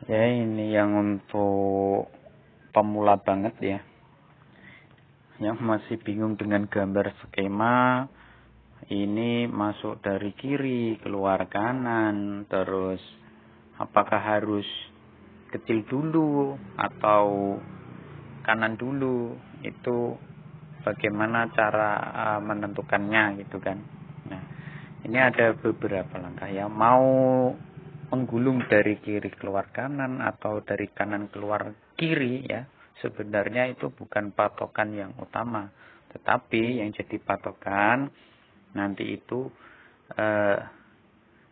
Ya, ini yang untuk pemula banget ya, yang masih bingung dengan gambar skema. Ini masuk dari kiri keluar kanan, terus apakah harus kecil dulu atau kanan dulu, itu bagaimana cara menentukannya gitu kan. Nah, ini ada beberapa langkah ya, mau menggulung dari kiri keluar kanan atau dari kanan keluar kiri ya, sebenarnya itu bukan patokan yang utama, tetapi yang jadi patokan nanti itu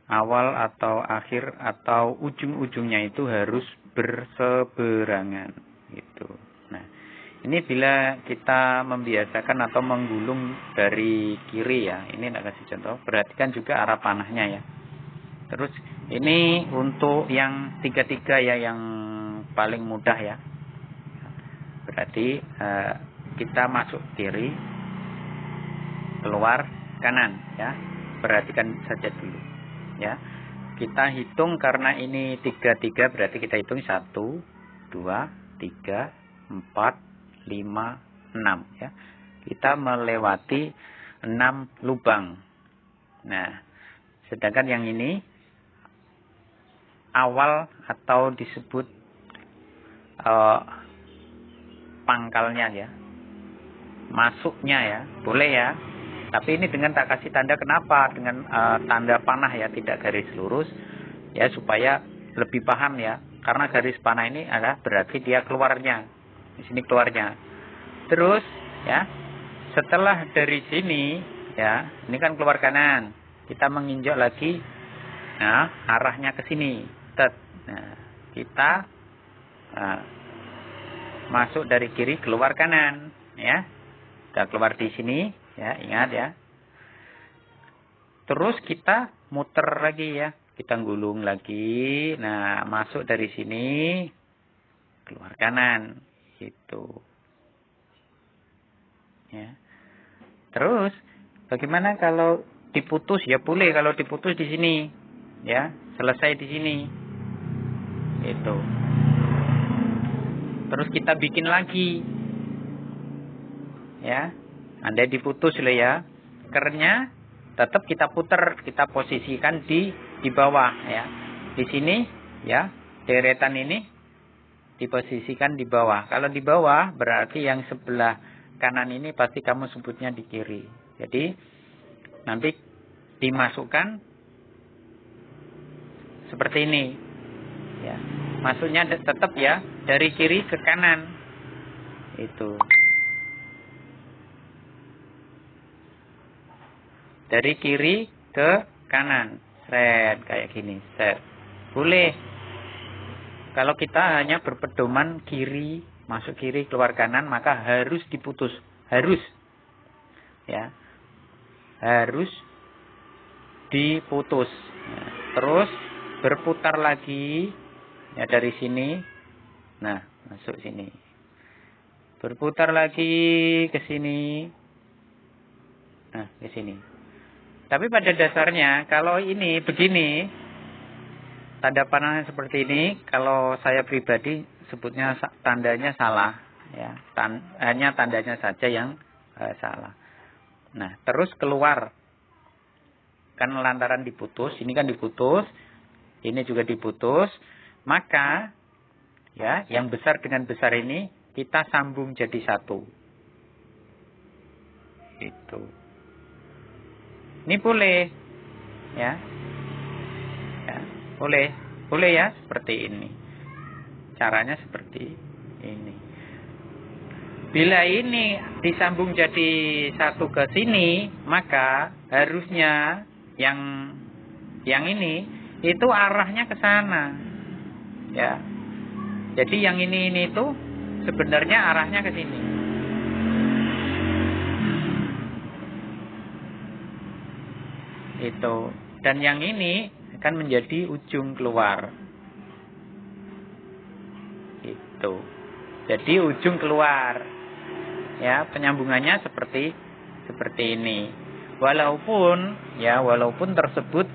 awal atau akhir atau ujung-ujungnya itu harus berseberangan gitu. Nah, ini bila kita membiasakan atau menggulung dari kiri ya, ini nak kasih contoh, perhatikan juga arah panahnya ya. Terus ini untuk yang tiga-tiga ya, yang paling mudah ya. Berarti kita masuk kiri, keluar kanan ya. Perhatikan saja dulu ya. Kita hitung karena ini tiga-tiga, berarti kita hitung 1, 2, 3, 4, 5, 6 ya. Kita melewati 6 lubang. Nah, sedangkan yang ini awal atau disebut pangkalnya ya, masuknya ya, boleh ya. Tapi ini dengan tak kasih tanda, kenapa dengan tanda panah ya, tidak garis lurus ya, supaya lebih paham ya. Karena garis panah ini adalah berarti dia keluarnya, di sini keluarnya. Terus ya, setelah dari sini ya, ini kan keluar kanan, kita menginjak lagi, nah arahnya ke sini. Nah, kita masuk dari kiri keluar kanan ya. Kita keluar di sini ya, ingat ya. Terus kita muter lagi ya, kita gulung lagi. Nah, masuk dari sini keluar kanan gitu ya. Terus bagaimana kalau diputus? Ya boleh kalau diputus di sini ya, selesai di sini itu. Terus kita bikin lagi ya. Andai diputus loh ya, kerennya tetap kita putar, kita posisikan di bawah ya. Di sini ya, deretan ini diposisikan di bawah. Kalau di bawah berarti yang sebelah kanan ini pasti kamu sebutnya di kiri. Jadi nanti dimasukkan seperti ini ya. Masuknya tetap ya dari kiri ke kanan itu. Dari kiri ke kanan, set kayak gini, set. Boleh. Kalau kita hanya berpedoman kiri, masuk kiri, keluar kanan, maka harus diputus, harus. Ya. Harus diputus. Ya. Terus berputar lagi ya dari sini. Nah, masuk sini. Berputar lagi ke sini. Nah, ke sini. Tapi pada dasarnya kalau ini begini, tanda panahnya seperti ini, kalau saya pribadi sebutnya tandanya salah ya. Hanya tandanya saja yang salah. Nah, terus keluar. Kan lantaran diputus, ini kan diputus, ini juga diputus, maka ya, yang besar dengan besar ini kita sambung jadi satu. Itu. Ini boleh ya. Ya, boleh ya, seperti ini. Caranya seperti ini. Bila ini disambung jadi satu ke sini, maka harusnya yang ini itu arahnya ke sana. Ya. Jadi yang ini itu sebenarnya arahnya ke sini. Itu. Dan yang ini akan menjadi ujung keluar. Itu. Jadi ujung keluar. Ya, penyambungannya seperti ini. Walaupun tersebut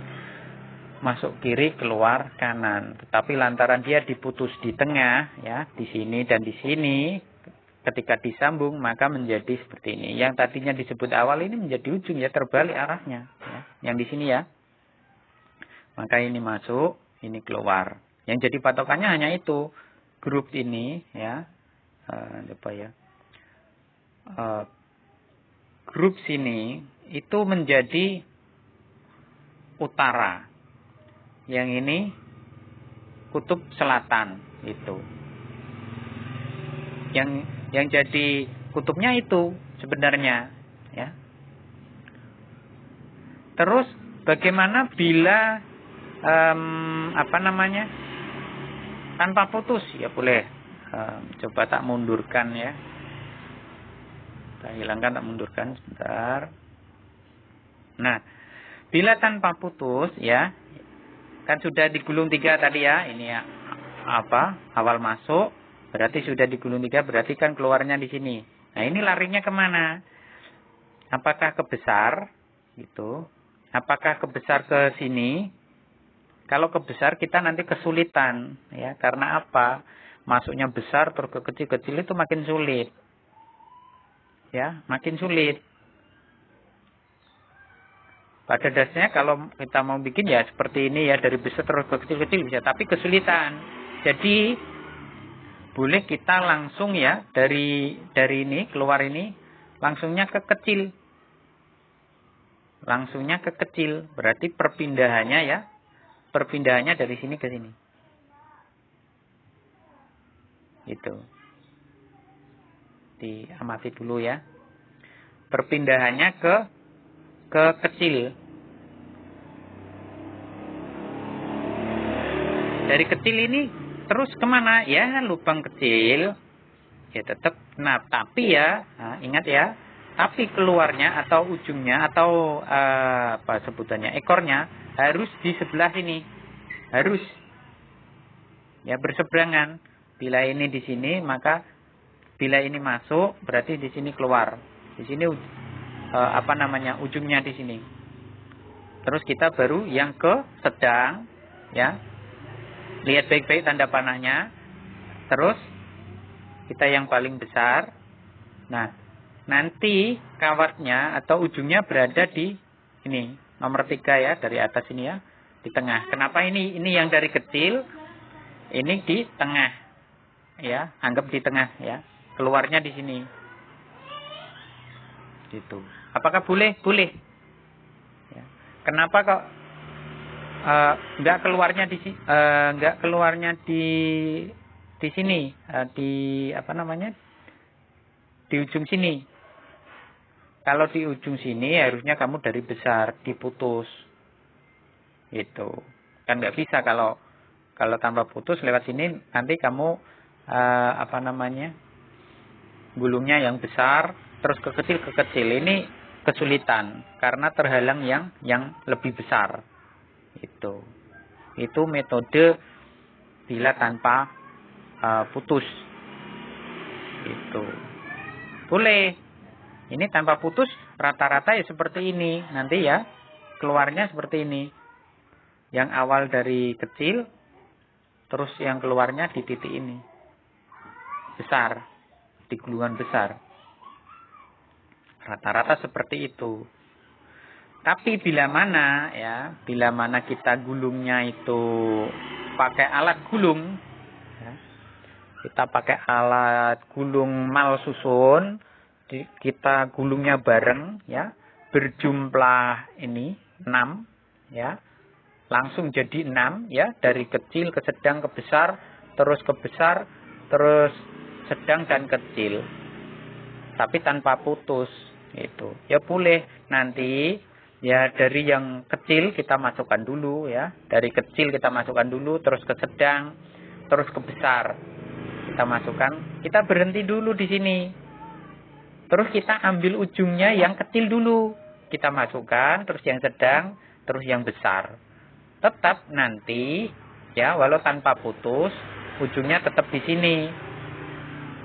masuk kiri, keluar kanan. Tetapi lantaran dia diputus di tengah, ya, di sini dan di sini, ketika disambung maka menjadi seperti ini. Yang tadinya disebut awal ini menjadi ujung, ya, terbalik arahnya, ya. Yang di sini, ya. Maka ini masuk, ini keluar. Yang jadi patokannya hanya itu, grup ini, ya. Coba ya. Grup sini itu menjadi utara. Yang ini kutub selatan itu. Yang jadi kutubnya itu sebenarnya, ya. Terus bagaimana bila tanpa putus? Ya boleh. Coba tak mundurkan, ya. Kita hilangkan, tak mundurkan sebentar. Nah, bila tanpa putus, ya, kan sudah digulung 3 tadi, ya. Ini ya, awal masuk, berarti sudah digulung 3, berarti kan keluarnya di sini. Nah, ini larinya kemana? Apakah ke besar, gitu? Apakah ke besar ke sini? Kalau ke besar kita nanti kesulitan, ya. Karena apa? Masuknya besar terus ke kecil-kecil itu makin sulit. Ya, makin sulit. Pada dasarnya kalau kita mau bikin, ya seperti ini, ya, dari besar terus ke kecil-kecil bisa, tapi kesulitan. Jadi boleh kita langsung, ya, dari ini keluar ini langsungnya ke kecil. Langsungnya ke kecil, berarti perpindahannya, ya. Perpindahannya dari sini ke sini. Itu. Diamati dulu, ya. Perpindahannya ke kecil. Dari kecil ini terus kemana? Ya, lubang kecil. Ya tetap. Nah, tapi ya, ingat, ya. Tapi keluarnya atau ujungnya atau apa sebutannya, ekornya harus di sebelah sini. Harus. Ya, berseberangan. Bila ini di sini, maka bila ini masuk, berarti di sini keluar. Di sini ujungnya di sini. Terus kita baru yang ke sedang, ya. Lihat baik-baik tanda panahnya. Terus kita yang paling besar. Nah, nanti kawatnya atau ujungnya berada di ini, nomor 3, ya, dari atas ini, ya, di tengah. Kenapa ini yang dari kecil, ini di tengah, ya, anggap di tengah, ya. Keluarnya di sini. Gitu. Apakah boleh? Boleh. Ya. Kenapa kok enggak keluarnya di sini, di ujung sini. Kalau di ujung sini harusnya kamu dari besar diputus. Itu. Kan nggak bisa kalau tanpa putus lewat sini nanti kamu gulungnya yang besar terus ke kecil. Ini kesulitan karena terhalang yang lebih besar. Itu metode bila tanpa putus. Itu boleh. Ini tanpa putus rata-rata ya seperti ini nanti, ya, keluarnya seperti ini. Yang awal dari kecil terus yang keluarnya di titik ini besar, di gulungan besar. Rata-rata seperti itu. Tapi bila mana kita gulungnya itu pakai alat gulung, ya, kita pakai alat gulung mal susun, kita gulungnya bareng, ya, berjumlah ini 6, ya, langsung jadi 6, ya, dari kecil ke sedang ke besar, terus ke besar, terus sedang dan kecil, tapi tanpa putus. Itu, ya, boleh nanti. Ya, dari yang kecil kita masukkan dulu, ya. Dari kecil kita masukkan dulu, terus ke sedang, terus ke besar. Kita masukkan, kita berhenti dulu di sini. Terus kita ambil ujungnya yang kecil dulu. Kita masukkan, terus yang sedang, terus yang besar. Tetap nanti, ya, walau tanpa putus, ujungnya tetap di sini.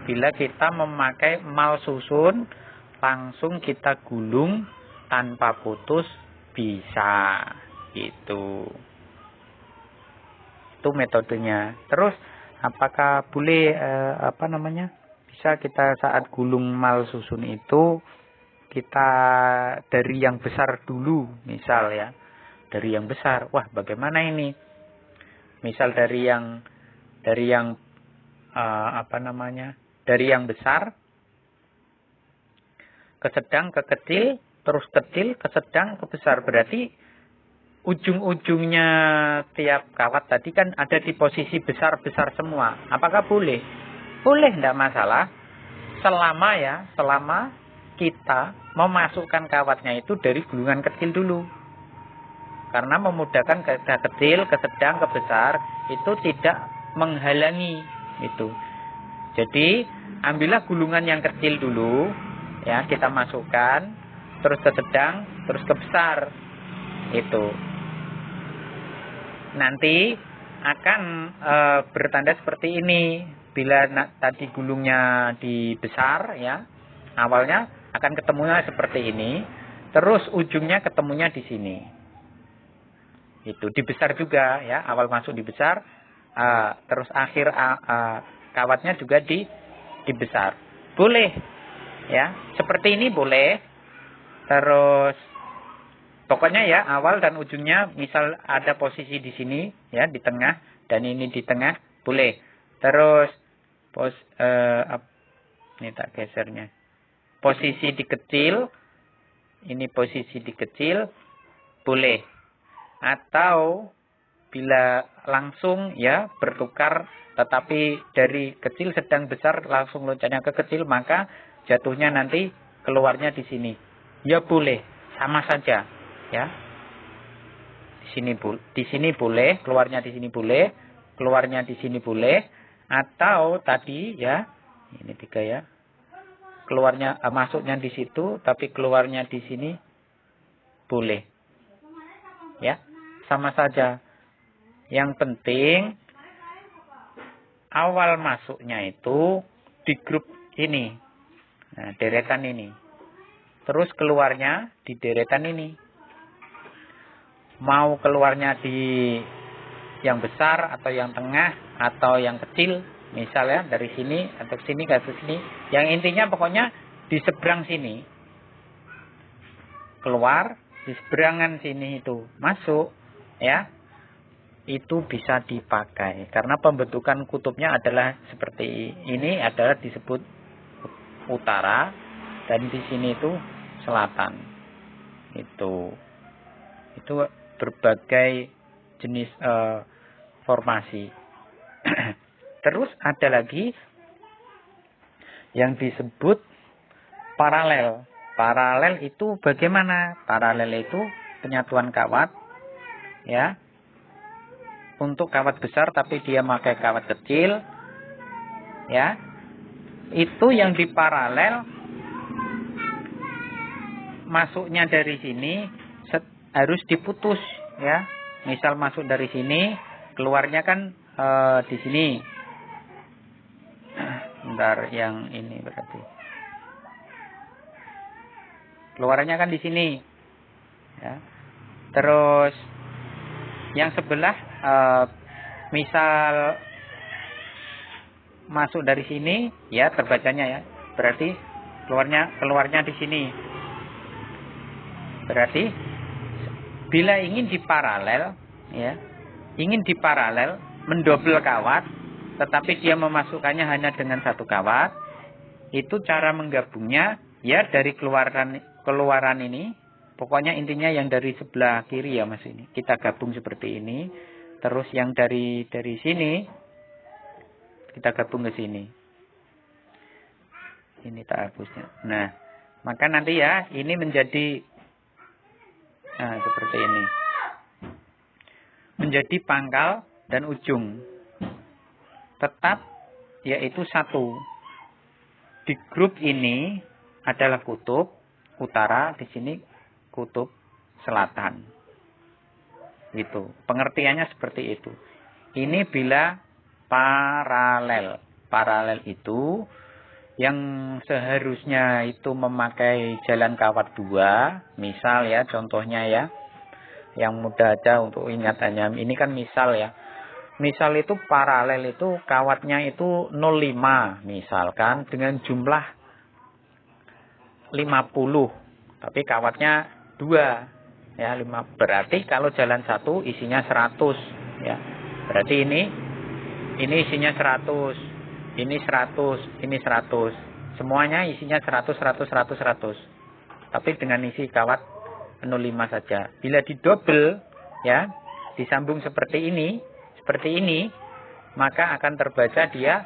Bila kita memakai mal susun, langsung kita gulung tanpa putus bisa. Gitu. Itu metodenya. Terus apakah boleh bisa kita saat gulung mal susun itu kita dari yang besar dulu, misal ya. Dari yang besar. Wah, bagaimana ini? Misal dari yang dari yang besar ke sedang ke kecil, terus kecil ke sedang ke besar. Berarti ujung-ujungnya tiap kawat tadi kan ada di posisi besar-besar semua. Apakah boleh? Boleh, tidak masalah. Selama kita memasukkan kawatnya itu dari gulungan kecil dulu. Karena memudahkan ke kecil, ke sedang, ke besar itu tidak menghalangi itu. Jadi ambillah gulungan yang kecil dulu, ya kita masukkan, terus ke sedang, terus ke besar, itu. Nanti akan bertanda seperti ini. Bila tadi gulungnya di besar, ya awalnya akan ketemunya seperti ini, terus ujungnya ketemunya di sini. Itu di besar juga, ya awal masuk di besar, terus akhir kawatnya juga di besar. Boleh, ya seperti ini boleh. Terus pokoknya ya awal dan ujungnya misal ada posisi di sini, ya di tengah, dan ini di tengah, boleh. Terus ini tak gesernya. Posisi di kecil, ini posisi di kecil, boleh. Atau bila langsung ya bertukar, tetapi dari kecil sedang besar langsung loncatnya ke kecil, maka jatuhnya nanti keluarnya di sini. Ya boleh, sama saja, ya. Di sini boleh, keluarnya di sini boleh, keluarnya di sini boleh. Atau tadi ya, ini 3 ya. Keluarnya masuknya di situ, tapi keluarnya di sini boleh. Ya, sama saja. Yang penting awal masuknya itu di grup ini. Nah, deretan ini. Terus keluarnya di deretan ini. Mau keluarnya di yang besar atau yang tengah atau yang kecil, misalnya dari sini atau sini ke sini. Yang intinya pokoknya di seberang sini keluar, di seberangan sini itu masuk, ya. Itu bisa dipakai karena pembentukan kutubnya adalah seperti ini, adalah disebut utara, dan di sini itu selatan. Itu berbagai jenis formasi. Terus ada lagi yang disebut paralel. Paralel itu bagaimana? Paralel itu penyatuan kawat, ya. Untuk kawat besar tapi dia pakai kawat kecil, ya. Itu yang diparalel masuknya dari sini harus diputus, ya. Misal masuk dari sini, keluarnya kan di sini. Bentar, yang ini berarti. Keluarnya kan di sini. Ya. Terus yang sebelah misal masuk dari sini, ya terbacanya ya. Berarti keluarnya di sini. Berarti bila ingin diparalel, ya, mendobel kawat, tetapi dia memasukkannya hanya dengan satu kawat, itu cara menggabungnya ya dari keluaran ini. Pokoknya intinya yang dari sebelah kiri ya Mas ini. Kita gabung seperti ini. Terus yang dari sini kita gabung ke sini. Ini tak hapusnya. Nah, maka nanti ya ini menjadi seperti ini. Menjadi pangkal dan ujung. Tetap yaitu satu. Di grup ini adalah kutub utara, di sini kutub selatan. Gitu. Pengertiannya seperti itu. Ini bila paralel. Paralel itu yang seharusnya itu memakai jalan kawat 2, misal ya, contohnya ya, yang mudah aja untuk ingat hanya ini kan misal ya. misal itu paralel itu kawatnya itu 0,5 misalkan dengan jumlah 50, tapi kawatnya 2 ya, 5. Berarti kalau jalan satu isinya 100 ya. Berarti ini isinya 100, ini 100, ini 100. Semuanya isinya 100, 100, 100, 100. Tapi dengan isi kawat 0,5 saja. Bila didobel ya, disambung seperti ini, maka akan terbaca dia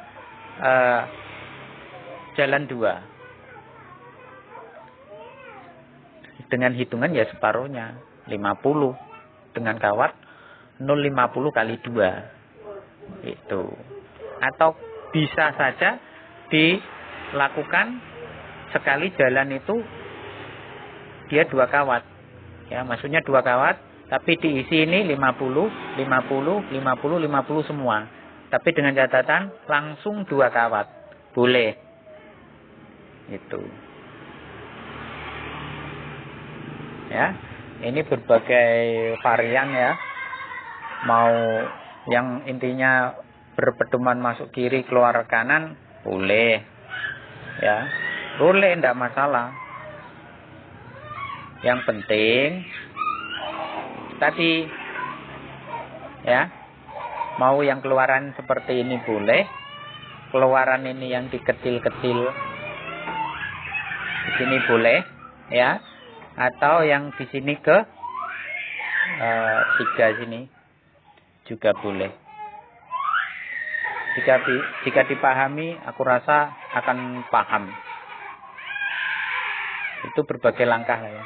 jalan 2. Dengan hitungan ya separuhnya, 50 dengan kawat 0,50 kali 2. Itu. Atau bisa saja dilakukan sekali jalan itu dia 2 kawat. Ya, maksudnya 2 kawat, tapi diisi ini 50, 50, 50, 50 semua. Tapi dengan catatan langsung 2 kawat. Boleh. Itu. Ya, ini berbagai varian ya. Mau yang intinya berpedoman masuk kiri keluar kanan boleh. Ya. Boleh, enggak masalah. Yang penting tadi ya, mau yang keluaran seperti ini boleh, keluaran ini yang dikecil-kecil di sini boleh ya, atau yang di sini ke 3 sini juga boleh. Jika dipahami, aku rasa akan paham. Itu berbagai langkah lah ya.